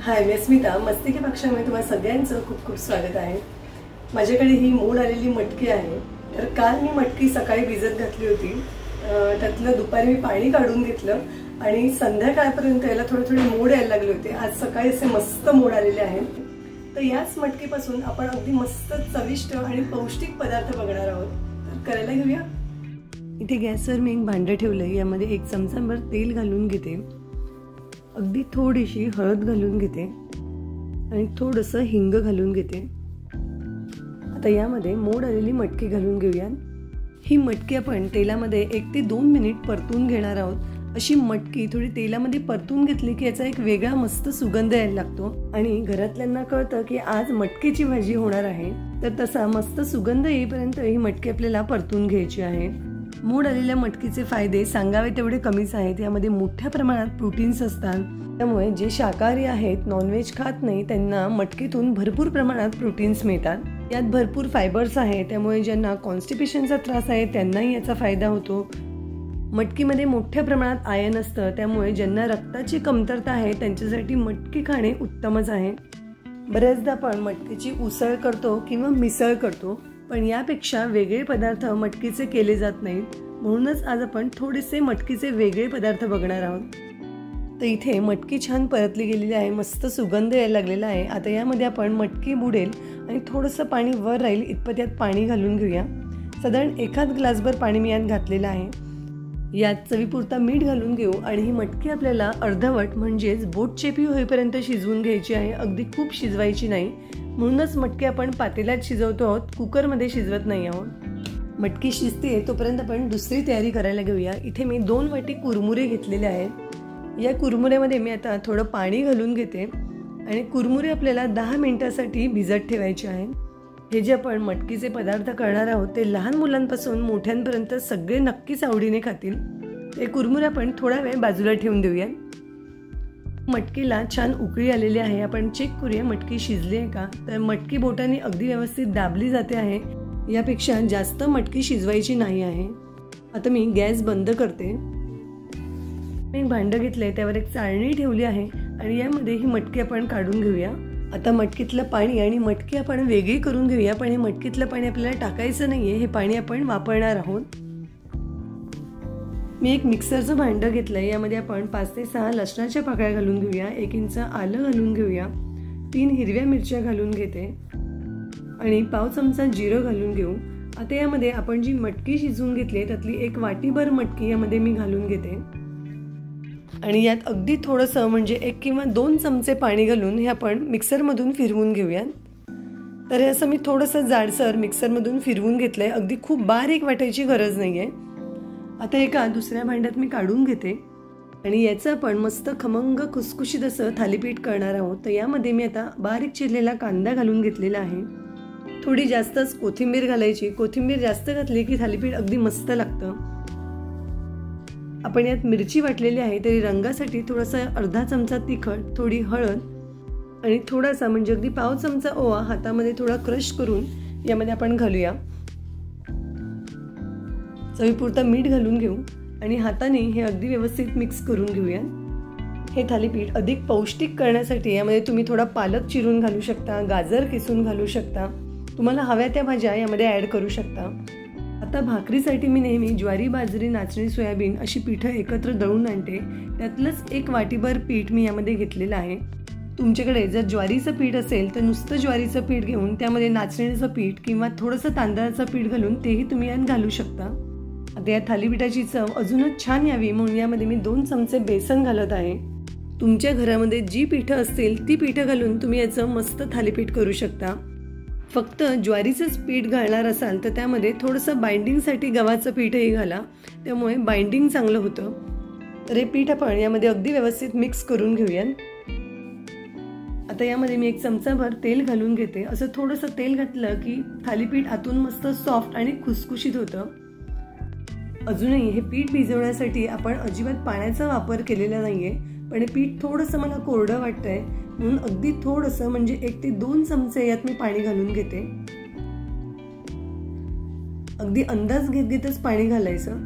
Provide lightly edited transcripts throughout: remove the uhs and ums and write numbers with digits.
हाय, मी अस्मिता. मस्ती के पक्षामध्ये तुम्हा सगळ्यांचं खूप खूप स्वागत आहे. माझ्याकडे ही मोड आलेली मटकी आहे. तर काल मी मटकी सकाळी भिजत घातली होती. त्यातलं दुपारी मी पाणी काढून घेतलं आणि संध्याकाळपर्यंत याला थोडे मोड यायला लागले होते. आज सकाळी असे मस्त मोड आलेले आहेत. तर याच मटकीपासून आपण अगदी मस्त चविष्ट आणि पौष्टिक पदार्थ बघणार आहोत. तर करायला घेऊया. इथे गॅसवर मी एक भांडं ठेवलंय. यामध्ये 1 चमचाभर तेल घालून घेते. अगदी थोडीशी हळद घालून घेते आणि थोडंसं हिंग घालून घेते. आता यामध्ये मोड आलेली मटकी घालून घेऊया. ही मटकी आपण तेलामध्ये 1 ते 2 मिनिट परतून घेणार आहोत. अशी मटकी थोडी तेलामध्ये परतून घेतली की याचा एक वेगळा मस्त सुगंध यायला लागतो आणि घरातल्यांना कळतं की आज मटकीची भाजी होणार आहे. तर तसा मस्त सुगंध येईपर्यंत ही मटकी आपल्याला परतून घ्यायची आहे. मोड आलेल्या मटकीचे फायदे सांगावे तेवढे कमीच आहेत. यामध्ये मोठ्या प्रमाणात प्रोटीन्स असतात. त्यामुळे जे शाकाहारी आहेत, नॉनव्हेज खात नाही, त्यांना मटकीतून भरपूर प्रमाणात प्रोटीन्स मिळतात. यात भरपूर फायबर्स आहेत. त्यामुळे ज्यांना कॉन्स्टिपेशनचा त्रास आहे त्यांनाही याचा फायदा होतो. मटकीमध्ये मोठ्या प्रमाणात आयर्न असतं. त्यामुळे ज्यांना रक्ताची कमतरता आहे त्यांच्यासाठी मटकी खाणे उत्तमच आहे. बऱ्याचदा आपण मटकीची उसळ करतो किंवा मिसळ करतो, पण यापेक्षा वेगळे पदार्थ मटकीचे केले जात नाहीत. म्हणूनच आज आपण थोडेसे मटकीचे वेगळे पदार्थ बघणार आहोत. तर इथे मटकी छान परतली गेलेली आहे. मस्त सुगंध यायला लागलेला आहे. आता यामध्ये आपण मटकी बुडेल आणि थोडंसं पाणी वर राहील इतपत यात पाणी घालून घेऊया. साधारण 1 ग्लासभर पाणी मी यात घातलेलं आहे. यात चवीपुरता मीठ घालून घेऊ आणि ही मटकी आपल्याला अर्धवट म्हणजेच बोटचेपी होईपर्यंत शिजवून घ्यायची आहे. अगदी खूप शिजवायची नाही. म्हणूनच मटकी आपण पातेल्यात शिजवतो आहोत, कुकरमध्ये शिजवत नाही आहोत. मटकी शिजते तोपर्यंत आपण दुसरी तयारी करायला घेऊया. इथे मी 2 वाटी कुरमुरे घेतलेले आहेत. या कुरमुऱ्यामध्ये मी आता थोडं पाणी घालून घेते आणि कुरमुरे आपल्याला 10 मिनिटासाठी भिजत ठेवायचे आहेत. हे जे आपण मटकीचे पदार्थ करणार आहोत ते लहान मुलांपासून मोठ्यांपर्यंत सगळे नक्कीच आवडीने खातील. ते कुरमुरे आपण थोडा वेळ बाजूला ठेवून देऊया. मटकीला छान उकळी आलेली आहे. आपण चेक करूया मटकी शिजली आहे का. तर मटकी बोटाने अगदी व्यवस्थित दाबली जाते आहे. यापेक्षा जास्त मटकी शिजवायची नाही आहे. आता मी गॅस बंद करते. एक भांडं घेतलंय, त्यावर एक चाळणी ठेवली आहे आणि यामध्ये ही मटकी आपण काढून घेऊया. आता मटकीतलं पाणी आणि मटकी आपण वेगळी करून घेऊया. पण हे मटकीतलं पाणी आपल्याला टाकायचं नाहीये. हे पाणी आपण वापरणार आहोत. मी एक मिक्सरचं भांडं घेतलंय. यामध्ये आपण 5 ते 6 लसणाच्या पाकळ्या घालून घेऊया. 1 इंच आलं घालून घेऊया. 3 हिरव्या मिरच्या घालून घेते आणि पाव चमचा जिरं घालून घेऊ. आता यामध्ये आपण जी मटकी शिजवून घेतली त्यातली 1 वाटीभर मटकी यामध्ये मी घालून घेते आणि यात अगदी थोडंसं म्हणजे 1 किंवा 2 चमचे पाणी घालून हे आपण मिक्सरमधून फिरवून घेऊया. तर हे असं मी थोडंसं जाडसर मिक्सरमधून फिरवून घेतलंय. अगदी खूप बारीक वाटायची गरज नाही आहे. आता एका दुसऱ्या भांड्यात मी काढून घेते आणि याचं आपण मस्त खमंग खुसखुशीत असं थालीपीठ करणार आहोत. तर यामध्ये मी आता बारीक चिरलेला कांदा घालून घेतलेला आहे. थोडी जास्तच कोथिंबीर घालायची. कोथिंबीर जास्त घातली की थालीपीठ अगदी मस्त लागतं. आपण यात मिरची वाटलेली आहे. तरी रंगासाठी थोडासा अर्धा चमचा तिखट, थोडी हळद आणि थोडासा म्हणजे अगदी पाव चमचा ओवा हातामध्ये थोडा क्रश करून यामध्ये आपण घालूया. चवीपुरता मीठ घालून घेऊ आणि हाताने हे अगदी व्यवस्थित मिक्स करून घेऊया. हे थालीपीठ अधिक पौष्टिक करण्यासाठी यामध्ये तुम्ही थोडा पालक चिरून घालू शकता, गाजर किसून घालू शकता. तुम्हाला हव्या त्या भाज्या यामध्ये ॲड करू शकता. आता भाकरीसाठी मी नेहमी ज्वारी, बाजरी, नाचणी, सोयाबीन अशी पीठं एकत्र दळून आणते. त्यातलंच 1 वाटीभर पीठ मी यामध्ये घेतलेलं आहे. तुमच्याकडे जर ज्वारीचं पीठ असेल तर नुसतं ज्वारीचं पीठ घेऊन त्यामध्ये नाचणीचं पीठ किंवा थोडंसं तांदळाचं पीठ घालून तेही तुम्ही यात घालू शकता. आता या थालीपीठाची चव अजूनच छान यावी म्हणून यामध्ये मी 2 चमचे बेसन घालत आहे. तुमच्या घरामध्ये जी पीठं असतील ती पीठं घालून तुम्ही याचं मस्त थालीपीठ करू शकता. फक्त ज्वारीचंच पीठ घालणार असाल तर त्यामध्ये थोडंसं बाइंडिंगसाठी गव्हाचं पीठही घाला. त्यामुळे बाइंडिंग चांगलं होतं. तर हे पीठ आपण यामध्ये अगदी व्यवस्थित मिक्स करून घेऊया. आता यामध्ये मी 1 चमचाभर तेल घालून घेते. असं थोडंसं तेल घातलं की थालीपीठ आतून मस्त सॉफ्ट आणि खुसखुशीत होतं. अजूनही हे पीठ भिजवण्यासाठी आपण अजिबात पाण्याचा वापर केलेला नाहीये. पण हे पीठ थोडंसं मला कोरडं वाटतंय म्हणून अगदी थोडंसं म्हणजे 1 ते 2 चमचे यात मी पाणी घालून घेते. अगदी अंदाज घेतच पाणी घालायचं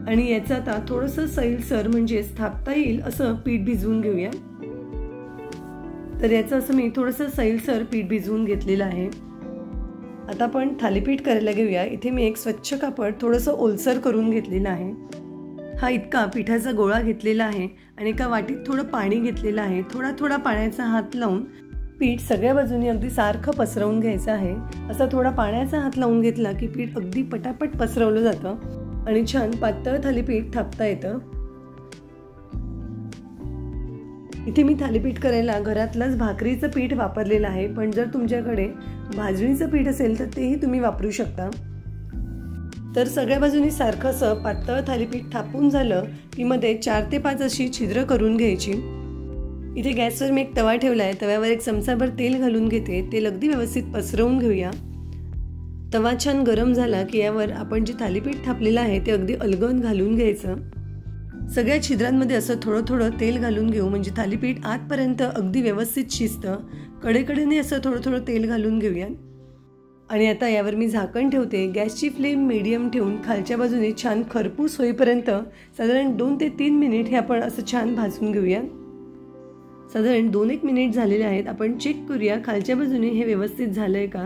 आणि याचं आता थोडंसं सैलसर म्हणजे थापता येईल असं पीठ भिजवून घेऊया. तर याचं असं मी थोडंसं सैलसर पीठ भिजवून घेतलेलं आहे. आता आपण थालीपीठ करायला घेऊया. इथे मी एक स्वच्छ कापड थोडंसं ओलसर करून घेतलेलं आहे. हा इतका पिठाचा गोळा घेतलेला आहे आणि एका वाटीत थोडं पाणी घेतलेलं आहे. थोडा थोडा पाण्याचा हात लावून पीठ सगळ्या बाजूनी अगदी सारखं पसरवून घ्यायचं आहे. असा थोडा पाण्याचा हात लावून घेतला की पीठ अगदी पटापट पसरवलं जातं आणि छान पातळ थालीपीठ थापता येतं. इथे मी थालीपीठ करायला घरातलंच भाकरीचं पीठ वापरलेलं आहे, पण जर तुमच्याकडे भाजणीचं पीठ असेल तर तेही तुम्ही वापरू शकता. तर सगळ्या बाजूनी सारखं असं पातळ थालीपीठ थापून झालं की मध्ये 4 ते 5 अशी छिद्र करून घ्यायची. इथे गॅसवर मी एक तवा ठेवला आहे. तव्यावर एक चमचाभर तेल घालून घेते. तेल अगदी व्यवस्थित पसरवून घेऊया. तवा छान गरम झाला की यावर आपण जे थालीपीठ थापलेलं आहे ते अगदी अलगद घालून घ्यायचं. सगळ्या छिद्रांमध्ये असं थोडं थोडं तेल घालून घेऊ, म्हणजे थालीपीठ आतपर्यंत अगदी व्यवस्थित शिजतं. कडेकडेने असं थोडं थोडं तेल घालून घेऊया. आणि आता यावर मी झाकण ठेवते. गॅसची फ्लेम मीडियम ठेवून खालच्या बाजूने छान खरपूस होईपर्यंत साधारण 2 ते 3 मिनिट हे आपण असं छान भाजून घेऊया. साधारण 2-1 मिनिट झालेले आहेत. आपण चेक करूया खालच्या बाजूने हे व्यवस्थित झालंय का.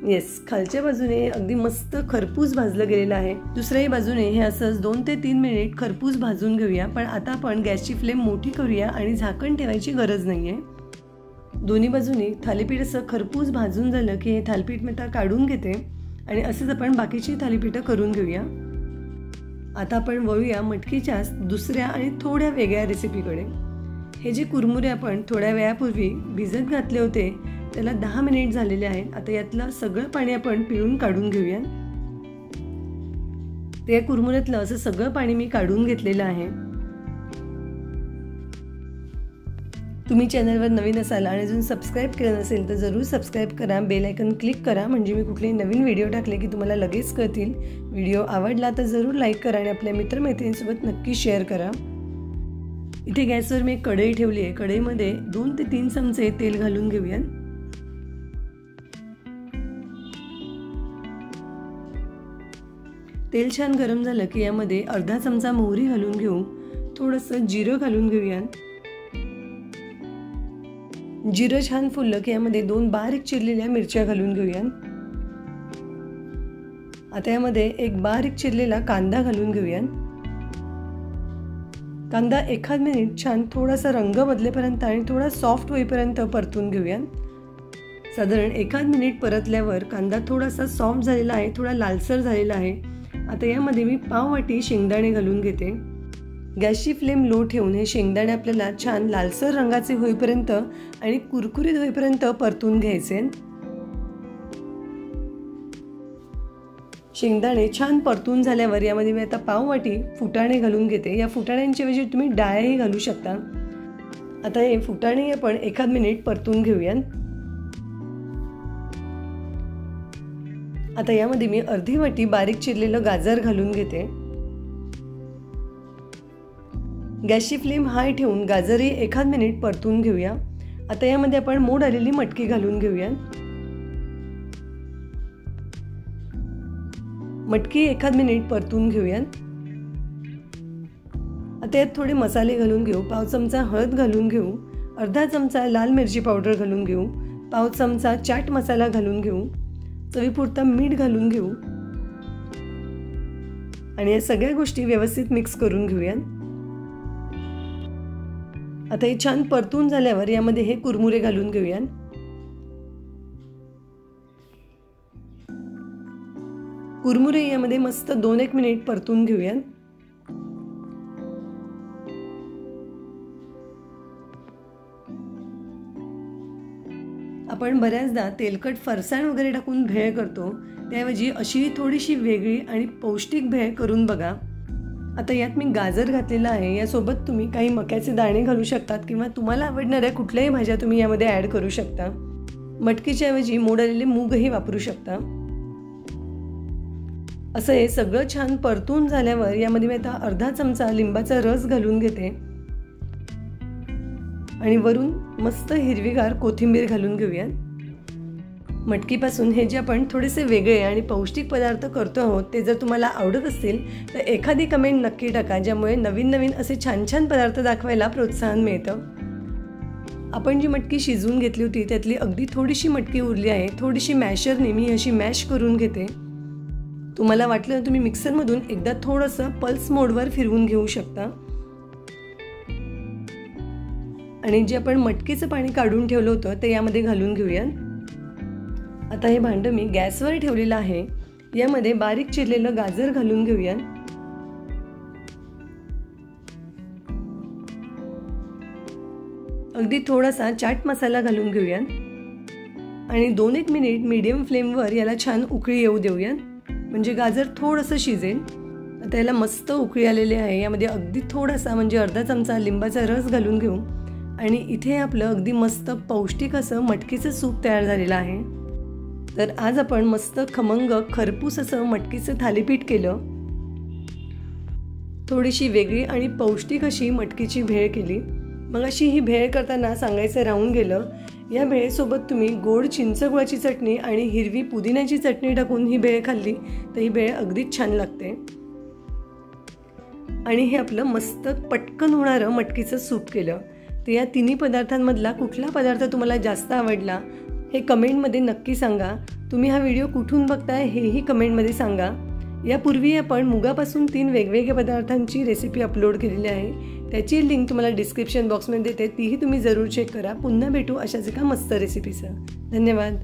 येस, खालच्या बाजूने अगदी मस्त खरपूस भाजलं गेलेलं आहे. दुसऱ्याही बाजूने हे असंच 2 ते 3 मिनिट खरपूस भाजून घेऊया. पण आता आपण गॅसची फ्लेम मोठी करूया आणि झाकण ठेवायची गरज नाहीये. दोन्ही बाजूने थालीपीठ असं खरपूस भाजून झालं की हे थालीपीठ मी आता काढून घेते आणि असंच आपण बाकीची थालीपीठं करून घेऊया. आता आपण वळूया मटकीच्या दुसऱ्या आणि थोड्या वेगळ्या रेसिपीकडे. हे जे कुरमुरे आपण थोड्या वेळापूर्वी भिजत घातले होते त्याला 10 मिनिट झालेले आहेत. आता यातलं सगळं पाणी आपण पिळून काढून घेऊया. त्या कुरमुऱ्यातलं असं सगळं पाणी मी काढून घेतलेलं आहे. तुम्ही चॅनलवर नवीन असाल आणि अजून सबस्क्राईब केलं नसेल तर जरूर सबस्क्राईब करा. बेल आयकन क्लिक करा, म्हणजे मी कुठलेही नवीन व्हिडिओ टाकले की तुम्हाला लगेच कळतील. व्हिडिओ आवडला तर जरूर लाईक करा आणि आपल्या मित्रमैत्रिणींसोबत नक्की शेअर करा. इथे गॅसवर मी एक कढई ठेवली आहे. कढईमध्ये 2 ते 3 चमचे तेल घालून घेऊया. तेल छान गरम झालं की यामध्ये अर्धा चमचा मोहरी घालून घेऊ. थोडंसं जिरं घालून घेऊया. जिरं छान फुललं की यामध्ये 2 बारीक चिरलेल्या मिरच्या घालून घेऊया. आता यामध्ये एक बारीक चिरलेला कांदा घालून घेऊया. कांदा 1 मिनिट छान थोडासा रंग बदलेपर्यंत आणि थोडा सॉफ्ट होईपर्यंत परतून घेऊया. साधारण 1 मिनिट परतल्यावर कांदा थोडासा सॉफ्ट झालेला आहे, थोडा लालसर झालेला आहे. आता यामध्ये मी पाव वाटी शेंगदाणे घालून घेते. गॅसची फ्लेम लो ठेवून हे शेंगदाणे आपल्याला छान लालसर रंगाचे होईपर्यंत आणि कुरकुरीत होईपर्यंत परतून घ्यायचे. शेंगदाणे छान परतून झाल्यावर यामध्ये मी आता पाव वाटी फुटाणे घालून घेते. या फुटाण्यांच्या ऐवजी तुम्ही डाळही घालू शकता. आता हे फुटाणे आपण 1 मिनिट परतून घेऊया. आता यामध्ये मी अर्धी वाटी बारीक चिरलेलं गाजर घालून घेते. गॅसची फ्लेम हाय ठेवून गाजरही 1 मिनिट परतून घेऊया. आता यामध्ये आपण मोड आलेली मटकी घालून घेऊया. मटकी 1 मिनिट परतून घेऊया. आता यात थोडे मसाले घालून घेऊ. पाव चमचा हळद घालून घेऊ. अर्धा चमचा लाल मिरची पावडर घालून घेऊ. पाव चमचा चाट मसाला घालून घेऊ. चवीपुरतं मीठ घालून घेऊ आणि या सगळ्या गोष्टी व्यवस्थित मिक्स करून घेऊया. आता हे छान परतून झाल्यावर यामध्ये हे कुरमुरे घालून घेऊया. कुरमुरे यामध्ये मस्त 2-1 मिनिट परतून घेऊया. आपण बऱ्याचदा तेलकट फरसाण वगैरे टाकून भेळ करतो, त्याऐवजी अशी थोडीशी वेगळी आणि पौष्टिक भेळ करून बघा. आता यात मी गाजर घातलेला आहे. यासोबत तुम्ही काही मक्याचे दाणे घालू शकतात किंवा तुम्हाला आवडणाऱ्या कुठल्याही भाज्या तुम्ही यामध्ये ॲड करू शकता. मटकीच्या ऐवजी मोड आलेले मूगही वापरू शकता. असं हे सगळं छान परतून झाल्यावर यामध्ये मी आता अर्धा चमचा लिंबाचा रस घालून घेते आणि वरून मस्त हिरवीगार कोथिंबीर घालून घेऊया. मटकीपासून हे जे आपण थोडेसे वेगळे आणि पौष्टिक पदार्थ करतो आहोत ते जर तुम्हाला आवडत असतील तर एखादी कमेंट नक्की टाका, ज्यामुळे नवीन नवीन असे छान छान पदार्थ दाखवायला प्रोत्साहन मिळतं. आपण जी मटकी शिजवून घेतली होती त्यातली अगदी थोडीशी मटकी उरली आहे. थोडीशी मॅशरने मी अशी मॅश करून घेते. तुम्हाला वाटलं तुम्ही मिक्सरमधून एकदा थोडंसं पल्स मोडवर फिरवून घेऊ शकता. आणि जे आपण मटकीचं पाणी काढून ठेवलं होतं ते यामध्ये घालून घेऊया. आता हे भांडं मी गॅसवर ठेवलेलं आहे. यामध्ये बारीक चिरलेलं गाजर घालून घेऊया. अगदी थोडासा चाट मसाला घालून घेऊया आणि 2-1 मिनिट मीडियम फ्लेमवर याला छान उकळी येऊ देऊया, म्हणजे गाजर थोडंसं शिजेल. आता याला मस्त उकळी आलेली आहे. यामध्ये अगदी थोडासा म्हणजे अर्धा चमचा लिंबाचा रस घालून घेऊ आणि इथे आपलं अगदी मस्त पौष्टिक असं मटकीचं सूप तयार झालेलं आहे. तर आज आपण मस्त खमंग खरपूस असं मटकीचं थालीपीठ केलं. थोडीशी वेगळी आणि पौष्टिक अशी मटकीची भेळ केली. मग अशी ही भेळ करताना सांगायचं राहून गेलं, या भेळेसोबत तुम्ही गोड चिंचगुळाची चटणी आणि हिरवी पुदिन्याची चटणी टाकून ही भेळ खाल्ली तर ही भेळ अगदीच छान लागते. आणि हे आपलं मस्त पटकन होणारं मटकीचं सूप केलं. तर या तिन्ही पदार्थांमधला कुठला पदार्थ तुम्हाला जास्त आवडला हे कमेंटमध्ये नक्की सांगा. तुम्ही हा व्हिडिओ कुठून बघताय हेही कमेंटमध्ये सांगा. यापूर्वी आपण मुगापासून 3 वेगवेगळ्या पदार्थांची रेसिपी अपलोड केलेली आहे. त्याची लिंक तुम्हाला डिस्क्रिप्शन बॉक्समध्ये देते, तीही तुम्ही जरूर चेक करा. पुन्हा भेटू अशाच एका मस्त रेसिपीसह. धन्यवाद.